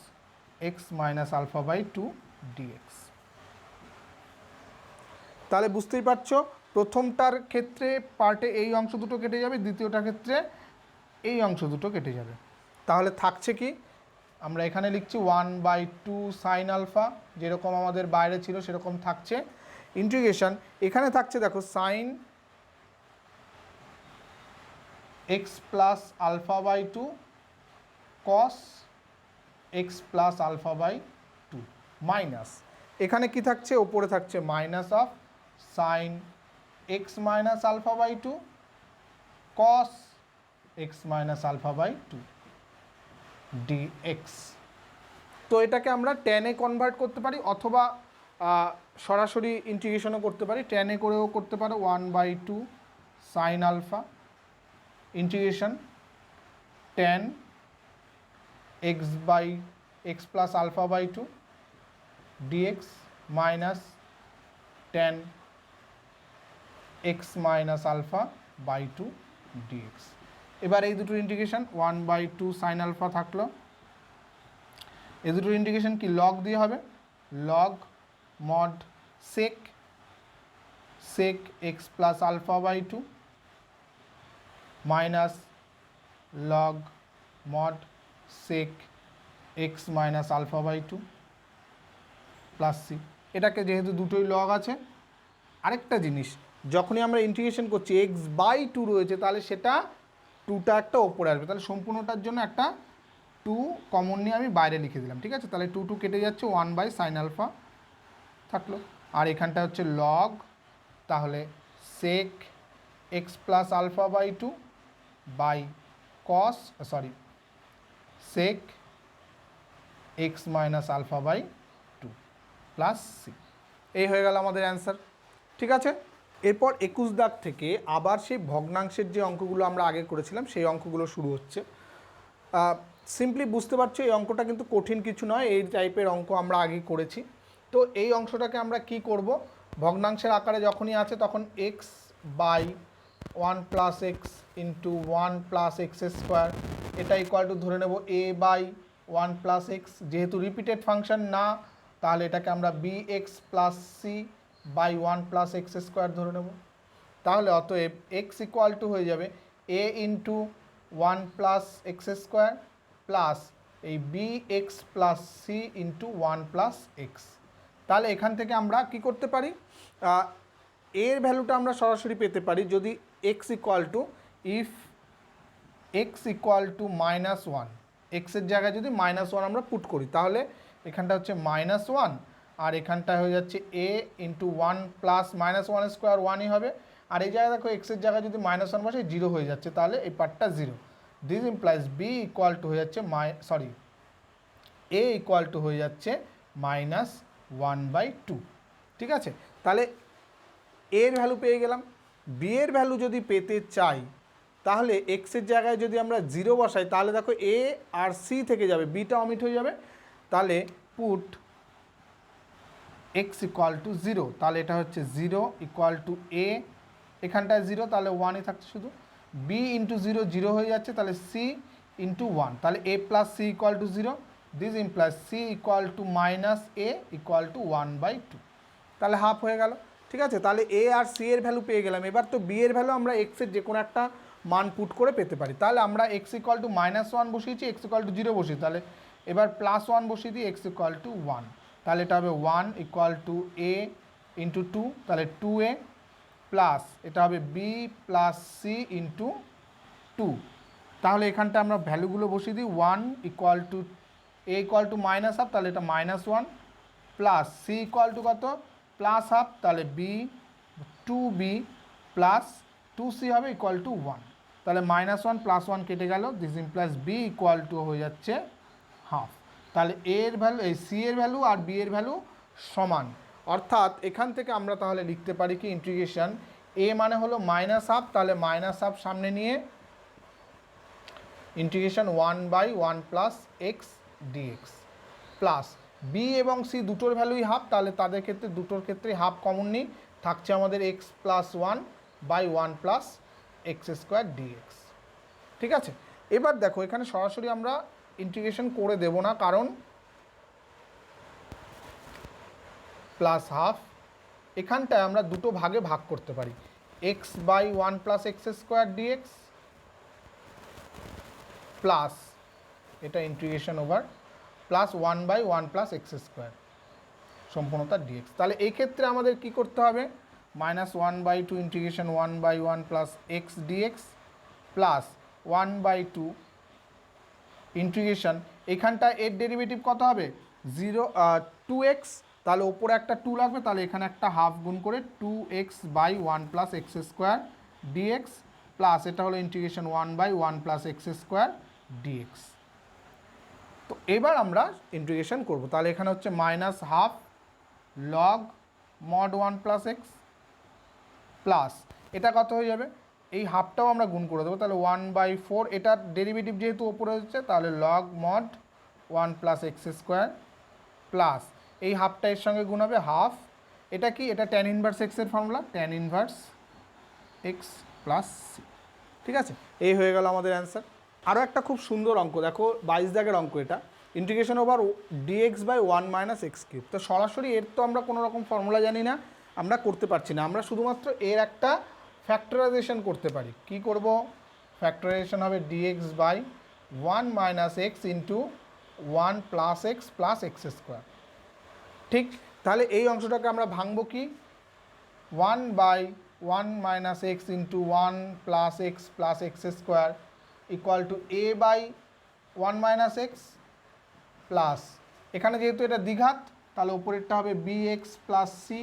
x minus alpha by 2 dx। তাহলে বুঝতেই পারছো প্রথমটার ক্ষেত্রে পার্টে এই অংশ দুটো কেটে যাবে, দ্বিতীয়টার ক্ষেত্রে এই অংশ দুটো কেটে যাবে। তাহলে থাকছে কি, আমরা এখানে লিখছি 1/2 সাইন আলফা যেরকম আমাদের বাইরে ছিল সেরকম থাকছে, ইন্টিগ্রেশন এখানে থাকছে দেখো sine x plus alpha by 2 cos x plus alpha by 2 minus, এখানে কি থাকছে, ওপরে থাকছে minus of sine x minus alpha by 2 cos x minus alpha by 2 dx। তো এটাকে আমরা টেনে কনভার্ট করতে পারি অথবা সরাসরি ইন্টিগ্রেশনও করতে পারি, টেনে করেও করতে পারো। 1/2 sine alpha integration tan x plus alpha by 2 dx minus 10 x minus alpha by 2 dx। এবার এই দুটোর ইন্টিগ্রেশন 1/2 সাইন আলফা থাকলো, এই দুটোর ইন্টিগ্রেশন কি লগ দিয়ে হবে, log mod sec x plus alpha by 2 minus log mod sec x minus alpha by 2 plus c. এটাকে যেহেতু দুটোই লগ আছে, আরেকটা জিনিস যখনই আমরা ইন্টিগ্রেশন করছি এক্স বাই 2 রয়েছে তাহলে সেটা 2টা একটা ওপরে আসবে, তাহলে সম্পূর্ণটার জন্য একটা 2 কমন নিয়ে আমি বাইরে লিখে দিলাম, ঠিক আছে। তাহলে 2 কেটে যাচ্ছে, 1 সাইন আলফা থাকলো, আর এখানটা হচ্ছে লগ, তাহলে sec x plus alpha by 2 by cos sec x minus alpha by 2 plus c. এই হয়ে গেল আমাদের অ্যান্সার, ঠিক আছে। এরপর 21 দাগ থেকে আবার সেই ভগ্নাংশের যে অঙ্কগুলো আমরা আগে করেছিলাম সেই অঙ্কগুলো শুরু হচ্ছে। সিম্পলি বুঝতে পারছো এই অঙ্কটা কিন্তু কঠিন কিছু নয়, এই টাইপের অঙ্ক আমরা আগে করেছি। তো এই অংশটাকে আমরা কি করব, ভগ্নাংশের আকারে যখনই আছে তখন x by 1 plus x into 1 plus x square, এটা ইকুয়াল টু ধরে নেব a বাই 1 প্লাস এক্স, যেহেতু রিপিটেড ফাংশন না তাহলে এটাকে আমরা bx plus c by 1 plus x square ধরে নেব। তাহলে অতএব x ইকুয়াল টু হয়ে যাবে a into 1 plus x square plus এই bx plus c into 1 plus x. তাহলে এখান থেকে আমরা কি করতে পারি, এর ভ্যালুটা আমরা সরাসরি পেতে পারি যদি x equal two, if x equal to -1, এক্সের জায়গায় যদি -1 আমরা পুট করি তাহলে এখানটা হচ্ছে -1 আর এখানটা হয়ে যাচ্ছে a ইন্টু 1 প্লাস -1 স্কোয়ার 1ই হবে, আর এই জায়গায় দেখো এক্সের জায়গায় যদি -1 বসে 0 হয়ে যাচ্ছে, তাহলে এই পার্টটা 0। This implies b equal to হয়ে যাচ্ছে a ইকুয়াল টু হয়ে যাচ্ছে -1/2, ঠিক আছে। তাহলে এর ভ্যালু পেয়ে গেলাম। বি এর ভ্যালু যদি পেতে চাই তাহলে এক্সের জায়গায় যদি আমরা 0 বসাই তাহলে দেখো এ আর সি থেকে যাবে, বিটা অমিট হয়ে যাবে, তাহলে পুট এক্স ইকুয়াল টু 0, তাহলে এটা হচ্ছে 0 ইকুয়াল টু এ, এখানটায় 0 তাহলে 1ই থাকছে শুধু, বি ইন্টু 0 0 হয়ে যাচ্ছে, তাহলে সি ইন্টু 1, তাহলে a plus c equal to 0, this implies c equal to minus a equal to 1/2, তাহলে হাফ হয়ে গেল। ঠিক আছে, তাহলে এ আর সি এর ভ্যালু পেয়ে গেলাম। এবার তো বি এর ভ্যালু আমরা এক্সের যে কোনো একটা মান পুট করে পেতে পারি। তাহলে আমরা এক্স ইকুয়াল টু -1 বসিয়েছি, এক্স ইকুয়াল টু 0 বসিয়ে, তাহলে এবার +1 বসিয়ে দিই, এক্স ইকুয়াল টু 1, তাহলে এটা হবে 1 ইকুয়াল টু এ ইন্টু 2, তাহলে 2a প্লাস এটা হবে বি প্লাস সি ইন্টু 2। তাহলে এখানটা আমরা ভ্যালুগুলো বসিয়ে দিই, 1 equal two A equal to -1/2, তাহলে এটা -1 প্লাস সি ইকুয়াল টু কত +1/2, তাহলে বি 2b প্লাস 2c হবে ইকুয়াল টু 1, তাহলে -1 + 1 কেটে গেল, this implies b equal to হয়ে যাচ্ছে 1/2। তাহলে এ এর ভ্যালু, এই সি এর ভ্যালু আর বি এর ভ্যালু সমান, অর্থাৎ এখান থেকে আমরা তাহলে লিখতে পারি কি ইন্টিগ্রেশন এ মানে হলো -1/2, তাহলে -1/2 সামনে নিয়ে integration 1/1 plus x dx plus b এবং সি দুটোর ভ্যালুই হাফ, তাহলে তাদের ক্ষেত্রে দুটোর ক্ষেত্রে হাফ কমন নিই, থাকছে আমাদের x plus 1/1 plus x square dx. ঠিক আছে, এবার দেখো এখানে সরাসরি আমরা ইন্টিগ্রেশন করে দেব না, কারণ +1/2 এখানটায় আমরা দুটো ভাগে ভাগ করতে পারি, x/1 plus x square dx plus এটা integration over plus 1/1 plus x square সম্পূর্ণতা ডিএক্স। তাহলে এই ক্ষেত্রে আমাদের কি করতে হবে, -1/2 integration 1/1 plus x dx plus 1/2 integration, এখানটা এর ডেরিভেটিভ কত হবে 2x, তাহলে ওপরে একটা 2 লাগবে, তাহলে এখানে একটা হাফ গুণ করে 2x/1 plus x square dx plus এটা হলো integration 1/1 plus x square dx. তো এবার আমরা ইন্টিগ্রেশন করব, তাহলে এখানে হচ্ছে -1/2 log mod 1 plus x plus এটা কত হয়ে যাবে, এই হাফটাও আমরা গুণ করে দেবো, তাহলে 1/4, এটার ডেরিভেটিভ যেহেতু ওপরে হচ্ছে তাহলে log mod 1 plus x square plus এই হাফটা এর সঙ্গে গুণ হবে হাফ, এটা কি, এটা tan ইনভার্স এক্সের formula, tan inverse x plus c. ঠিক আছে, এই হয়ে গেল আমাদের অ্যান্সার। আরও একটা খুব সুন্দর অঙ্ক দেখো, 22 দাগের অঙ্ক, এটা ইন্টিগ্রেশন ওভার dx/1 - x³ তো সরাসরি এর তো আমরা কোনো রকম ফর্মুলা জানি না, আমরা করতে পারছি না, আমরা শুধুমাত্র এর একটা ফ্যাক্টরাইজেশন করতে পারি। কি করব, ফ্যাক্টরাইজেশন হবে dx/1 - x into 1 plus x plus x square. ঠিক, তাহলে এই অংশটাকে আমরা ভাঙবো কি, 1/1 - x into 1 plus x plus x square equal to a/1 - x plus এখানে যেহেতু এটা দ্বিঘাত তাহলে উপরেরটা হবে bx plus c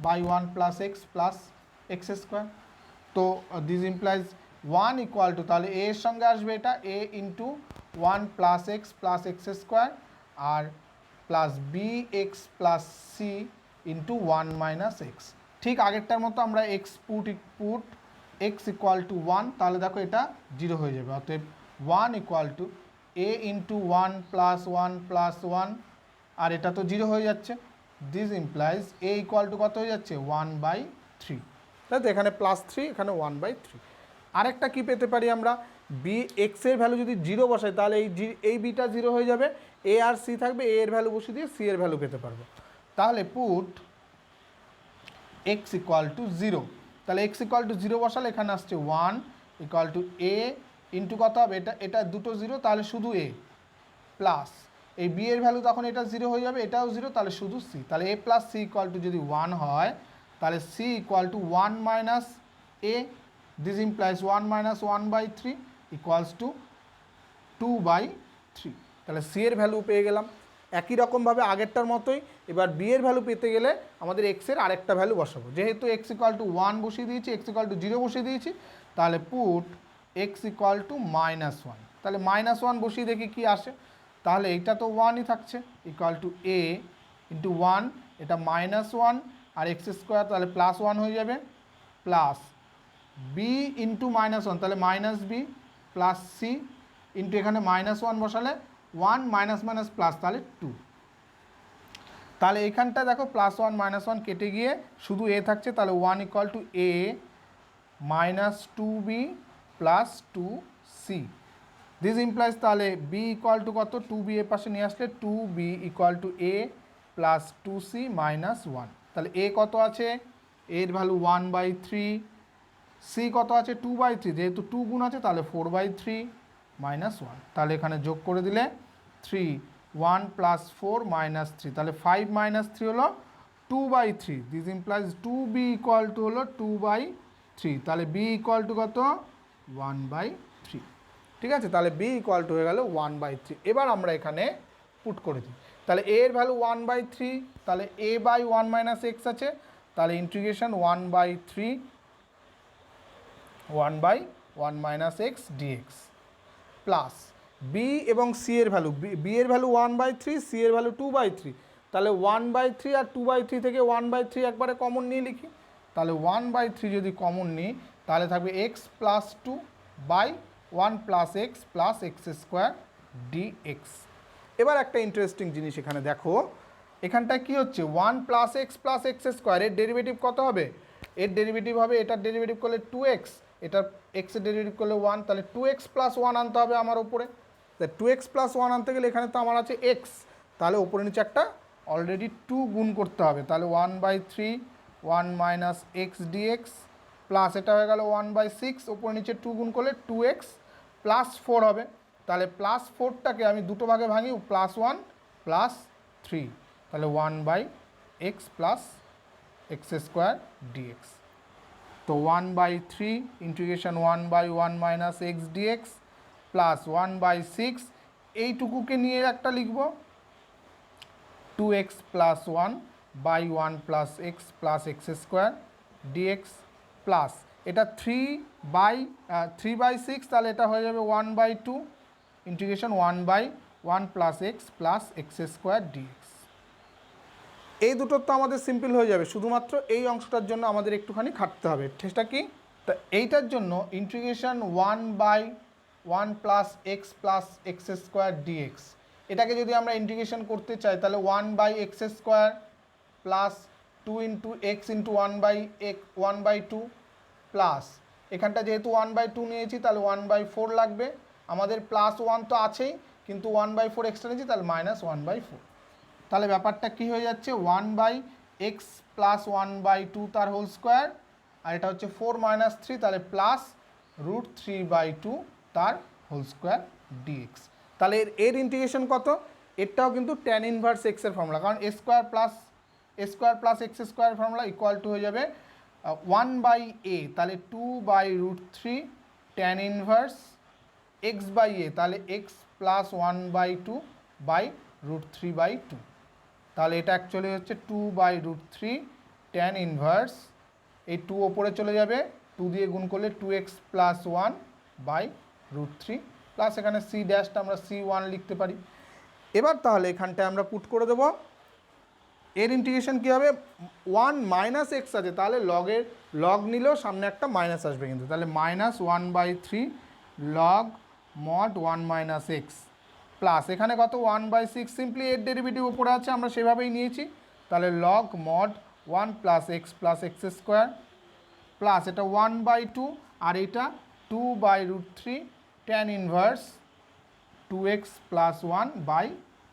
by 1 plus x plus x square. তো দিস ইমপ্লাইজ 1 ইকুয়াল টু, তাহলে a এর সঙ্গে আসবে এটা a into 1 plus x plus x square আর plus bx plus c into 1 minus x. ঠিক আগেরটার মতো আমরা x put x equal to 1, তাহলে দেখো এটা 0 হয়ে যাবে, অতএব 1 equal two a into 1 plus 1 plus 1 আর এটা তো 0 হয়ে যাচ্ছে, this implies a equal to কত হয়ে যাচ্ছে 1/3, তাই তো এখানে +3 এখানে 1/3। আরেকটা কি পেতে পারি আমরা, বি এক্সের ভ্যালু যদি 0 বসাই তাহলে এই বিটা 0 হয়ে যাবে, এ আর সি থাকবে, এ এর ভ্যালু বসিয়ে দিয়ে সি এর ভ্যালু পেতে পারবো। তাহলে পুট এক্স ইকুয়াল টু 0, তাহলে এক্স ইকুয়াল টু 0 বসালে এখানে আসছে 1 ইকুয়াল টু এ ইন্টু কত হবে, এটা দুটো 0 তাহলে শুধু এ প্লাস এই বি এর ভ্যালু তখন এটা 0 হয়ে যাবে, এটাও 0 তাহলে শুধু সি, তাহলে a plus c equal to যদি 1 হয় তাহলে c equal to 1 minus a, this implies 1 minus 1/3 equals to 2/3, তাহলে সি এর ভ্যালু পেয়ে গেলাম। একই রকমভাবে আগেরটার মতোই এবার বি এর ভ্যালু পেতে গেলে আমাদের এক্সের আরেকটা ভ্যালু বসাবো, যেহেতু এক্স ইকুয়াল টু 1 বসিয়ে দিয়েছি, এক্স ইকুয়াল টু 0 বসিয়ে দিয়েছি, তাহলে পুট এক্স ইকুয়াল টু -1, তাহলে -1 বসিয়ে দেখি কি আসে, তাহলে এইটা তো 1ই থাকছে ইকুয়াল টু এ ইন্টু 1, এটা -1 আর এক্স স্কোয়ার তাহলে +1 হয়ে যাবে প্লাস বি ইন্টু -1 তাহলে minus b plus c into এখানে -1 বসালে 1 মাইনাস মাইনাস প্লাস তাহলে 2, তাহলে এখানটা দেখো +1 -1 কেটে গিয়ে শুধু এ থাকছে, তাহলে 1 equal two A minus 2b plus 2c, this implies তাহলে b ইকুয়াল টু কত, 2b এর পাশে নিয়ে আসলে 2b equal to a plus 2c minus 1, তাহলে a কত আছে এর ভ্যালু 1/3, সি কত আছে 2/3, যেহেতু 2 গুণ আছে তাহলে 4/3 মাইনাস 1, তাহলে এখানে যোগ করে দিলে 3, 1 প্লাস 4 মাইনাস 3, তাহলে 5 মাইনাস 3 হলো 2/3, this implies 2b equal to হলো 2/3, তাহলে b ইকুয়াল টু কত 1/3, ঠিক আছে, তাহলে b ইকুয়াল টু হয়ে গেল 1/3। এবার আমরা এখানে পুট করে দিই, তাহলে a এর ভ্যালু 1/3, তাহলে a বাই 1 মাইনাস এক্স আছে, তাহলে integration 1/3 1/1 minus x dx plus b এবং সি এর ভ্যালু, বি এর ভ্যালু 1/3, সি এর ভ্যালু 2/3, তাহলে 1/3 আর 2/3 থেকে 1/3 একবারে কমন নিয়ে লিখি, তাহলে 1/3 যদি কমন নিই তাহলে থাকবে x plus 2 by 1 plus x plus x square dx. এবার একটা ইন্টারেস্টিং জিনিস এখানে দেখো, এখানটায় কী হচ্ছে 1 plus x plus x square, এর ডেরিভেটিভ কত হবে, এর ডেরিভেটিভ হবে, এটার ডেরিভেটিভ করলে 2x, এটার এক্সের ডেরিভেটিভ করলে 1, তাহলে 2x প্লাস 1 আনতে হবে আমার ওপরে, তাই 2x প্লাস 1 আনতে গেলে এখানে তো আমার আছে x, তাহলে ওপরে নিচে একটা অলরেডি 2 গুণ করতে হবে, তাহলে 1/3 1 মাইনাস এক্স ডিএক্স প্লাস এটা হয়ে গেল 1/6, ওপরে নিচে 2 গুণ করলে 2x প্লাস 4 হবে, তাহলে প্লাস 4টাকে আমি দুটো ভাগে ভাঙি, প্লাস 1 প্লাস 3, তাহলে 1/x plus x square dx. তো 1/3 integration 1/1 minus x dx plus 1/6, এইটুকুকে নিয়ে একটা লিখব 2x plus 1 by 1 plus x plus x square dx plus এটা 3/6, তাহলে এটা হয়ে যাবে 1/2 integration 1/1 plus x plus x square dx. এই দুটোর তো আমাদের সিম্পল হয়ে যাবে, শুধুমাত্র এই অংশটার জন্য আমাদের একটুখানি খাটতে হবে, সেটা কি, তা এইটার জন্য integration 1/1 plus x plus x square dx, এটাকে যদি আমরা ইন্টিগ্রেশন করতে চাই তাহলে 1/x square plus 2 into x into 1/2 plus এখানটা যেহেতু 1/2 নিয়েছি তাহলে 1/4 লাগবে, আমাদের প্লাস 1 তো আছেই কিন্তু 1/4 এক্সট্রা নিয়েছি, তাহলে মাইনাস 1/4, তাহলে ব্যাপারটা কী হয়ে যাচ্ছে 1/x প্লাস 1/2 তার হোল স্কোয়ার, আর এটা হচ্ছে 4 মাইনাস 3, তাহলে প্লাস √3/2 তার হোল স্কোয়ার ডিএক্স। তাহলে এর ইন্টিগ্রেশন কত, এরটাও কিন্তু ট্যান ইনভার্স এক্সের ফর্মুলা, কারণ a square plus x square formula equal to হয়ে যাবে 1/a, তাহলে 2/√3 ট্যান ইনভার্স x/a, তাহলে x প্লাস 1/2 বাই √3/2, তাহলে এটা অ্যাকচুয়ালি হচ্ছে 2/√3 ট্যান ইনভার্স, এই 2 ওপরে চলে যাবে, 2 দিয়ে গুণ করলে 2x প্লাস 1 বাই √3 প্লাস এখানে c ড্যাশটা আমরা c1 লিখতে পারি। এবার তাহলে এখানটায় আমরা পুট করে দেব, এর ইন্টিগ্রেশন কী হবে 1 মাইনাস এক্স আছে, তাহলে লগ নিলেও সামনে একটা মাইনাস আসবে কিন্তু, তাহলে minus 1/3 log mod 1 minus x plus এখানে কত 1/6, সিম্পলি এর ডেরিভেটিভ উপরে আছে আমরা সেভাবেই নিয়েছি, তাহলে log mod 1 plus x square plus এটা 1/2 আর এটা 2/√3 tan inverse 2x plus 1 by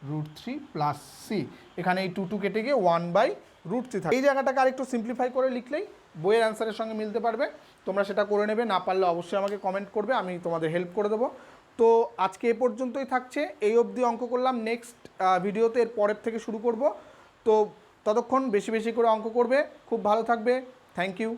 √3 plus c, এখানে এই 2 কেটে গিয়ে 1/√3 থাকে। এই জায়গাটাকে আরেকটু সিম্পলিফাই করে লিখলেই বইয়ের অ্যান্সারের সঙ্গে মিলতে পারবে, তোমরা সেটা করে নেবে, না পারলে অবশ্যই আমাকে কমেন্ট করবে, আমি তোমাদের হেল্প করে দেবো। তো আজকে এ পর্যন্তই থাকছে, এই অবধি অঙ্ক করলাম, নেক্সট ভিডিওতে এর পরের থেকে শুরু করব, তো ততক্ষণ বেশি বেশি করে অঙ্ক করবে, খুব ভালো থাকবে, থ্যাংক ইউ।